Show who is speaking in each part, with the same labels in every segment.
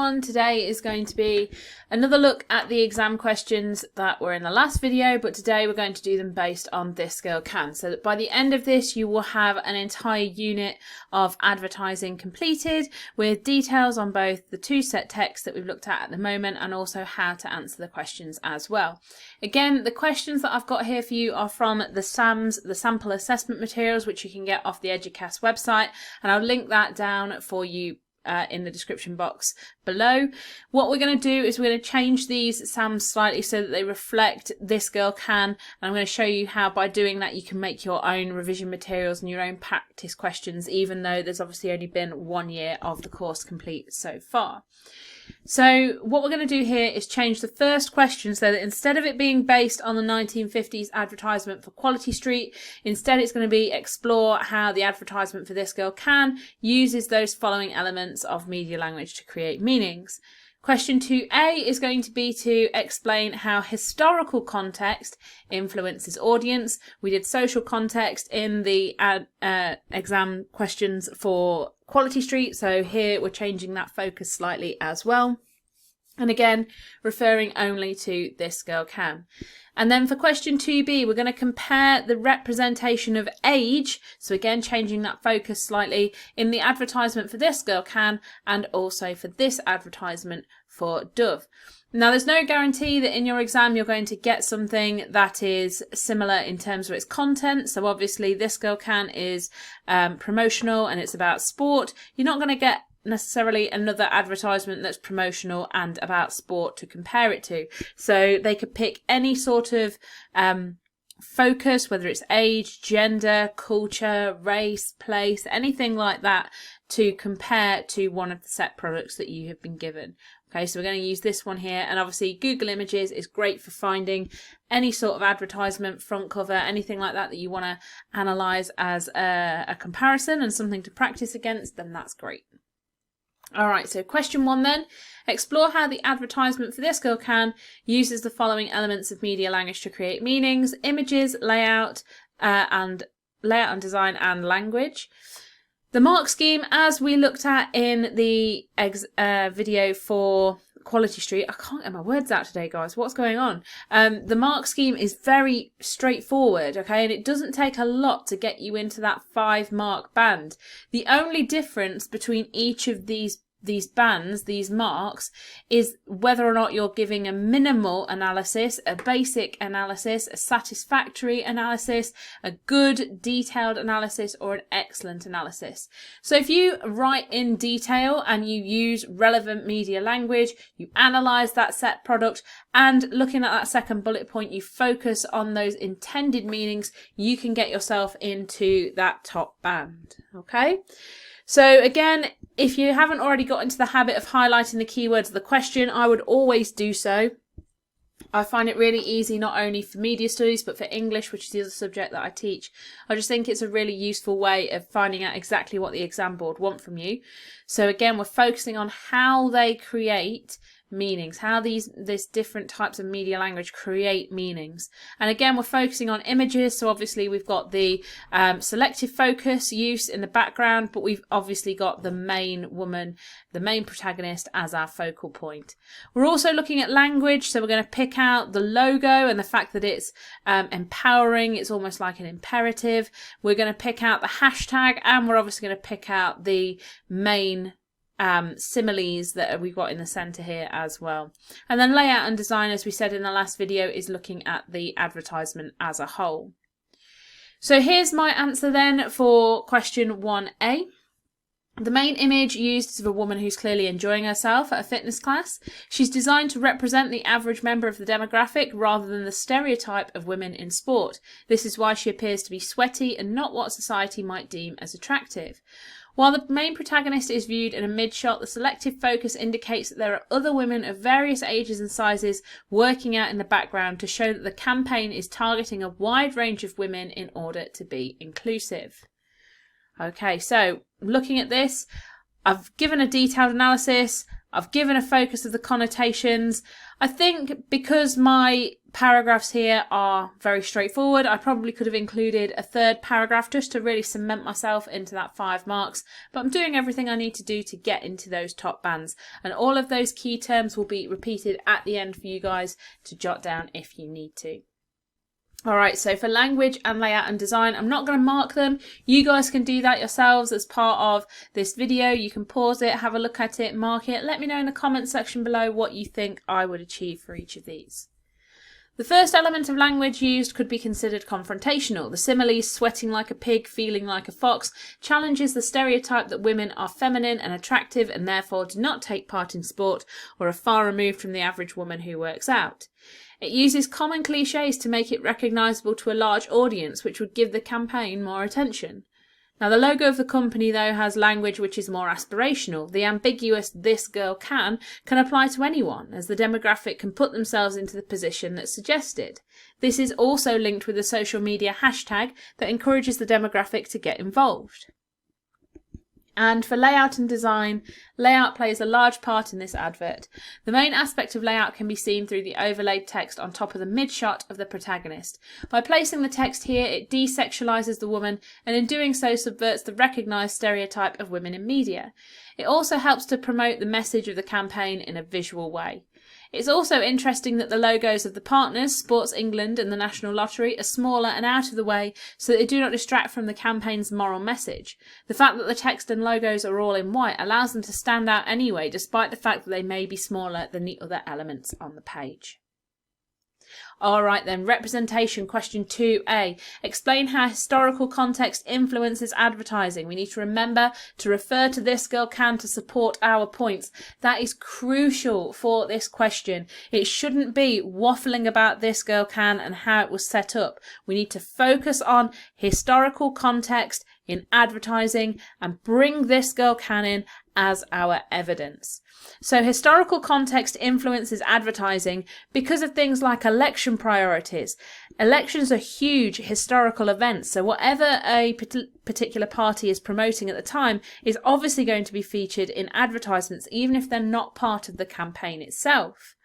Speaker 1: one today is going to be another look at the exam questions that were in the last video, but today we're going to do them based on This Girl Can. So that by the end of this, you will have an entire unit of advertising completed with details on both the two set texts that we've looked at the moment and also how to answer the questions as well. Again, the questions that I've got here for you are from the SAMS, the sample assessment materials, which you can get off the Educast website, and I'll link that down for you in the description box below. What we're going to do is we're going to change these SAMs slightly so that they reflect This Girl Can, and I'm going to show you how by doing that you can make your own revision materials and your own practice questions, even though there's obviously only been 1 year of the course complete so far. So what we're going to do here is change the first question so that instead of it being based on the 1950s advertisement for Quality Street, instead it's going to be explore how the advertisement for This Girl Can uses those following elements of media language to create meanings. Question 2A is going to be to explain how historical context influences audience. We did social context in the exam questions for Quality Street, so here we're changing that focus slightly as well. And again, referring only to This Girl Can. And then for question 2B, we're going to compare the representation of age, so again changing that focus slightly, in the advertisement for This Girl Can and also for this advertisement for Dove. Now there's no guarantee that in your exam you're going to get something that is similar in terms of its content, so obviously This Girl Can is promotional and it's about sport. You're not going to get necessarily another advertisement that's promotional and about sport to compare it to. So they could pick any sort of focus, whether it's age, gender, culture, race, place, anything like that, to compare to one of the set products that you have been given. Okay, so we're going to use this one here, and obviously Google Images is great for finding any sort of advertisement, front cover, anything like that that you want to analyse as a comparison and something to practice against, then that's great. Alright, so question 1 then. Explore how the advertisement for This Girl Can uses the following elements of media language to create meanings: images, layout and design and language. The mark scheme, as we looked at in the video for Quality Street, I can't get my words out today, guys. What's going on? The mark scheme is very straightforward, okay, and it doesn't take a lot to get you into that 5-mark band. The only difference between each of these bands, these marks, is whether or not you're giving a minimal analysis, a basic analysis, a satisfactory analysis, a good detailed analysis, or an excellent analysis. So if you write in detail and you use relevant media language, you analyse that set product, and looking at that second bullet point, you focus on those intended meanings, you can get yourself into that top band, okay? So again, if you haven't already got into the habit of highlighting the keywords of the question, I would always do so. I find it really easy, not only for media studies, but for English, which is the other subject that I teach. I just think it's a really useful way of finding out exactly what the exam board want from you. So again, we're focusing on how they create meanings, how these different types of media language create meanings. And again, we're focusing on images, so obviously we've got the selective focus use in the background, but we've obviously got the main woman, the main protagonist, as our focal point. We're also looking at language, so we're going to pick out the logo and the fact that it's empowering, it's almost like an imperative. We're going to pick out the hashtag, and we're obviously going to pick out the main similes that we've got in the center here as well. And then layout and design, as we said in the last video, is looking at the advertisement as a whole. So here's my answer then for question 1A. The main image used is of a woman who's clearly enjoying herself at a fitness class. She's designed to represent the average member of the demographic rather than the stereotype of women in sport. This is why she appears to be sweaty and not what society might deem as attractive. While the main protagonist is viewed in a mid-shot, the selective focus indicates that there are other women of various ages and sizes working out in the background to show that the campaign is targeting a wide range of women in order to be inclusive. Okay, so looking at this, I've given a detailed analysis. I've given a focus of the connotations. I think because my paragraphs here are very straightforward, I probably could have included a third paragraph just to really cement myself into that 5 marks. But I'm doing everything I need to do to get into those top bands. And all of those key terms will be repeated at the end for you guys to jot down if you need to. Alright, so for language and layout and design, I'm not going to mark them. You guys can do that yourselves as part of this video. You can pause it, have a look at it, mark it. Let me know in the comment section below what you think I would achieve for each of these. The first element of language used could be considered confrontational. The simile, sweating like a pig, feeling like a fox, challenges the stereotype that women are feminine and attractive and therefore do not take part in sport or are far removed from the average woman who works out. It uses common cliches to make it recognisable to a large audience, which would give the campaign more attention. Now, the logo of the company, though, has language which is more aspirational. The ambiguous "this girl can" apply to anyone, as the demographic can put themselves into the position that's suggested. This is also linked with a social media hashtag that encourages the demographic to get involved. And for layout and design, layout plays a large part in this advert. The main aspect of layout can be seen through the overlaid text on top of the mid shot of the protagonist. By placing the text here, it desexualises the woman and in doing so subverts the recognised stereotype of women in media. It also helps to promote the message of the campaign in a visual way. It's also interesting that the logos of the partners, Sports England and the National Lottery, are smaller and out of the way so that they do not distract from the campaign's moral message. The fact that the text and logos are all in white allows them to stand out anyway, despite the fact that they may be smaller than the other elements on the page. Alright then, representation, question 2a. Explain how historical context influences advertising. We need to remember to refer to "this girl can" to support our points. That is crucial for this question. It shouldn't be waffling about "this girl can" and how it was set up. We need to focus on historical context in advertising and bring "this girl can" in as our evidence. So historical context influences advertising because of things like election priorities. Elections are huge historical events, so whatever a particular party is promoting at the time is obviously going to be featured in advertisements, even if they're not part of the campaign itself.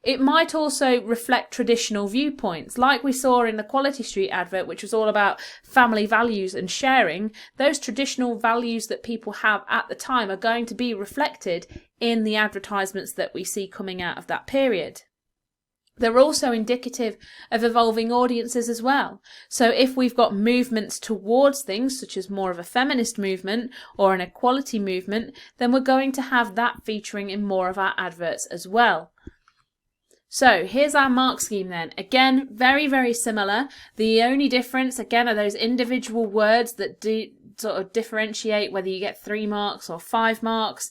Speaker 1: It might also reflect traditional viewpoints, like we saw in the Quality Street advert, which was all about family values and sharing. Those traditional values that people have at the time are going to be reflected in the advertisements that we see coming out of that period. They're also indicative of evolving audiences as well. So if we've got movements towards things, such as more of a feminist movement or an equality movement, then we're going to have that featuring in more of our adverts as well. So here's our mark scheme then. Again, very, very similar. The only difference, again, are those individual words that do sort of differentiate whether you get 3 marks or 5 marks.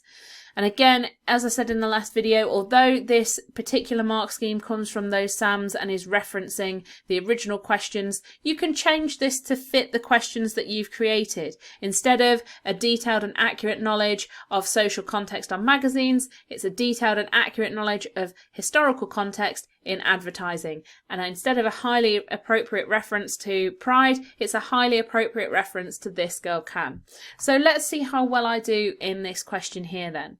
Speaker 1: And again, as I said in the last video, although this particular mark scheme comes from those SAMs and is referencing the original questions, you can change this to fit the questions that you've created. Instead of a detailed and accurate knowledge of social context on magazines, it's a detailed and accurate knowledge of historical context in advertising. And instead of a highly appropriate reference to Pride, it's a highly appropriate reference to "this girl can." So let's see how well I do in this question here then.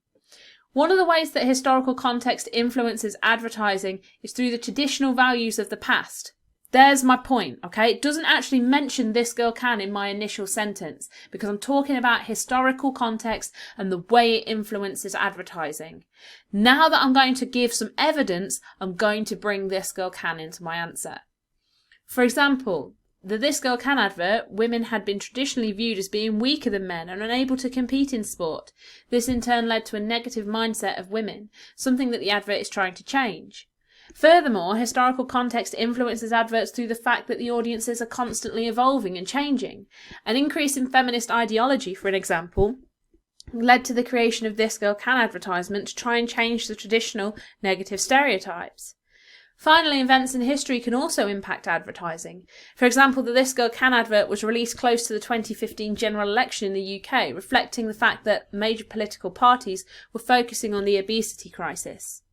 Speaker 1: One of the ways that historical context influences advertising is through the traditional values of the past. There's my point, okay? It doesn't actually mention "this girl can" in my initial sentence because I'm talking about historical context and the way it influences advertising. Now that I'm going to give some evidence, I'm going to bring "this girl can" into my answer. For example, the "this girl can" advert, women had been traditionally viewed as being weaker than men and unable to compete in sport. This in turn led to a negative mindset of women, something that the advert is trying to change. Furthermore, historical context influences adverts through the fact that the audiences are constantly evolving and changing. An increase in feminist ideology, for an example, led to the creation of "this girl can" advertisement to try and change the traditional negative stereotypes. Finally, events in history can also impact advertising. For example, the "this girl can" advert was released close to the 2015 general election in the UK, reflecting the fact that major political parties were focusing on the obesity crisis.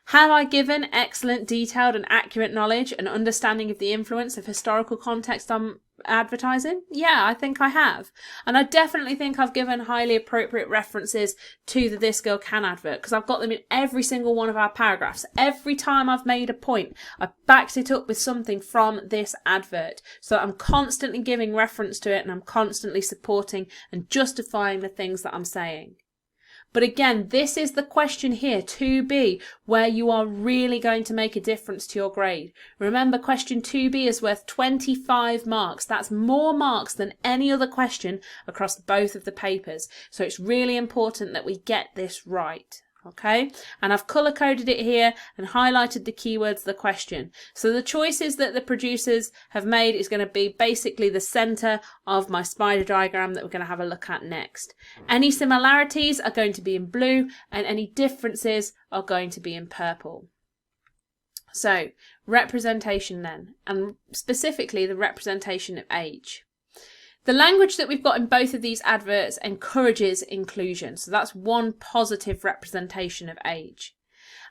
Speaker 1: Have I given excellent, detailed and accurate knowledge and understanding of the influence of historical context on advertising? Yeah, I think I have. And I definitely think I've given highly appropriate references to the This Girl Can advert, because I've got them in every single one of our paragraphs. Every time I've made a point, I backed it up with something from this advert. So I'm constantly giving reference to it, and I'm constantly supporting and justifying the things that I'm saying. But again, this is the question here, 2B, where you are really going to make a difference to your grade. Remember, question 2B is worth 25 marks. That's more marks than any other question across both of the papers. So it's really important that we get this right. Okay, and I've color coded it here and highlighted the keywords of the question. So the choices that the producers have made is going to be basically the center of my spider diagram that we're going to have a look at next. Any similarities are going to be in blue, and any differences are going to be in purple. So representation then, and specifically the representation of age. The language that we've got in both of these adverts encourages inclusion. So that's one positive representation of age.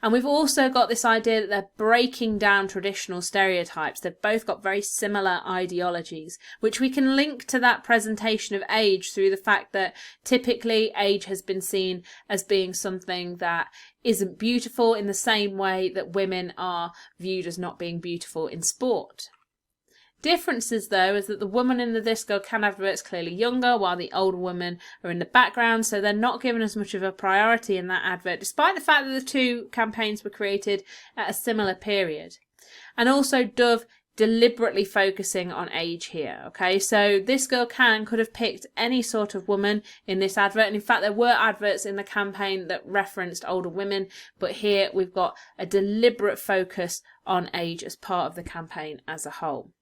Speaker 1: And we've also got this idea that they're breaking down traditional stereotypes. They've both got very similar ideologies, which we can link to that presentation of age through the fact that typically age has been seen as being something that isn't beautiful, in the same way that women are viewed as not being beautiful in sport. Differences though is that the woman in the This Girl Can advert is clearly younger, while the older women are in the background, so they're not given as much of a priority in that advert, despite the fact that the two campaigns were created at a similar period. And also Dove deliberately focusing on age here. Okay, so This Girl Can could have picked any sort of woman in this advert, and in fact there were adverts in the campaign that referenced older women, but here we've got a deliberate focus on age as part of the campaign as a whole.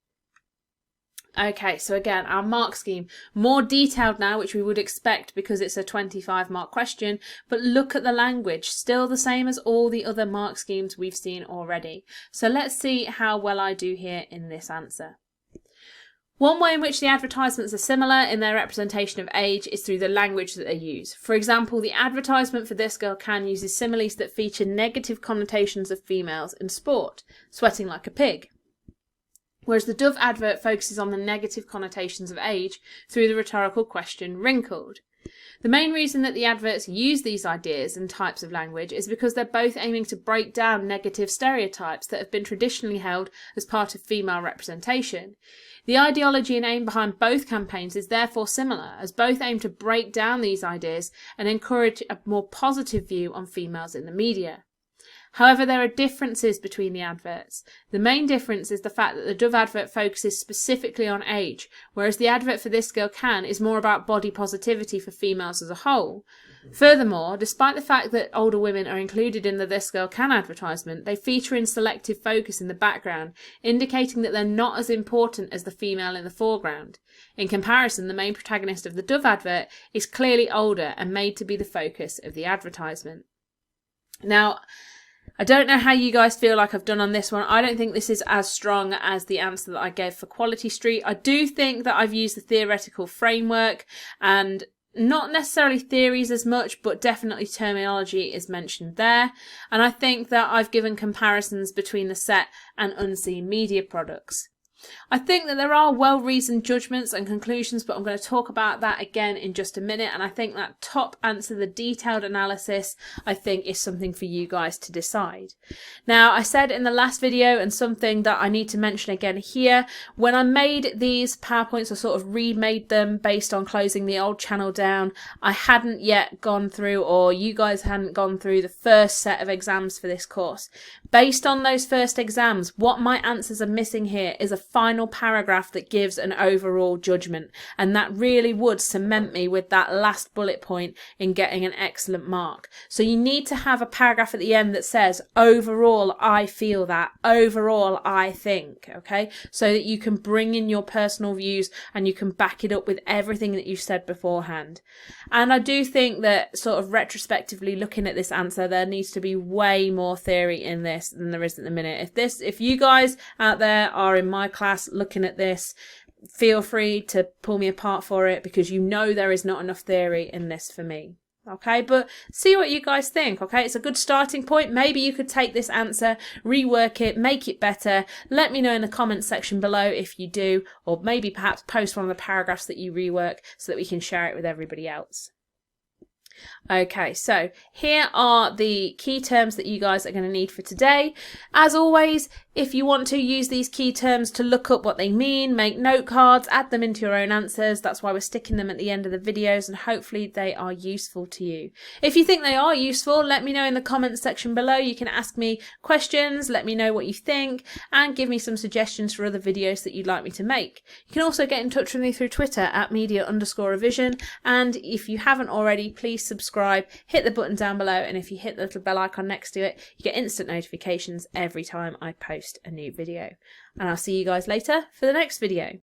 Speaker 1: Okay, so again, our mark scheme, more detailed now, which we would expect because it's a 25 mark question, but look at the language, still the same as all the other mark schemes we've seen already. So let's see how well I do here in this answer. One way in which the advertisements are similar in their representation of age is through the language that they use. For example, the advertisement for This Girl Can uses similes that feature negative connotations of females in sport, sweating like a pig. Whereas the Dove advert focuses on the negative connotations of age through the rhetorical question wrinkled. The main reason that the adverts use these ideas and types of language is because they're both aiming to break down negative stereotypes that have been traditionally held as part of female representation. The ideology and aim behind both campaigns is therefore similar, as both aim to break down these ideas and encourage a more positive view on females in the media. However, there are differences between the adverts. The main difference is the fact that the Dove advert focuses specifically on age, whereas the advert for This Girl Can is more about body positivity for females as a whole. Furthermore, despite the fact that older women are included in the This Girl Can advertisement, they feature in selective focus in the background, indicating that they're not as important as the female in the foreground. In comparison, the main protagonist of the Dove advert is clearly older and made to be the focus of the advertisement. Now, I don't know how you guys feel like I've done on this one. I don't think this is as strong as the answer that I gave for Quality Street. I do think that I've used the theoretical framework and not necessarily theories as much, but definitely terminology is mentioned there. And I think that I've given comparisons between the set and unseen media products. I think that there are well-reasoned judgments and conclusions, but I'm going to talk about that again in just a minute. And I think that top answer, the detailed analysis, I think is something for you guys to decide. Now, I said in the last video, and something that I need to mention again here, when I made these PowerPoints, I sort of remade them based on closing the old channel down. I hadn't yet gone through, or you guys hadn't gone through, the first set of exams for this course. Based on those first exams, what my answers are missing here is a final paragraph that gives an overall judgment, and that really would cement me with that last bullet point in getting an excellent mark. So you need to have a paragraph at the end that says, overall I feel that, overall I think, okay, so that you can bring in your personal views and you can back it up with everything that you've said beforehand. And I do think that sort of retrospectively looking at this answer, there needs to be way more theory in this than there is at the minute. If you guys out there are in my class looking at this, feel free to pull me apart for it, because you know there is not enough theory in this for me. Okay, but see what you guys think. Okay, it's a good starting point. Maybe you could take this answer, rework it, make it better. Let me know in the comments section below if you do, or maybe perhaps post one of the paragraphs that you rework so that we can share it with everybody else. Okay, so here are the key terms that you guys are going to need for today. As always, if you want to use these key terms to look up what they mean, make note cards, add them into your own answers. That's why we're sticking them at the end of the videos, and hopefully they are useful to you. If you think they are useful, let me know in the comments section below. You can ask me questions, let me know what you think, and give me some suggestions for other videos that you'd like me to make. You can also get in touch with me through Twitter at media_revision, and if you haven't already, please subscribe, hit the button down below, and if you hit the little bell icon next to it, you get instant notifications every time I post a new video. And I'll see you guys later for the next video.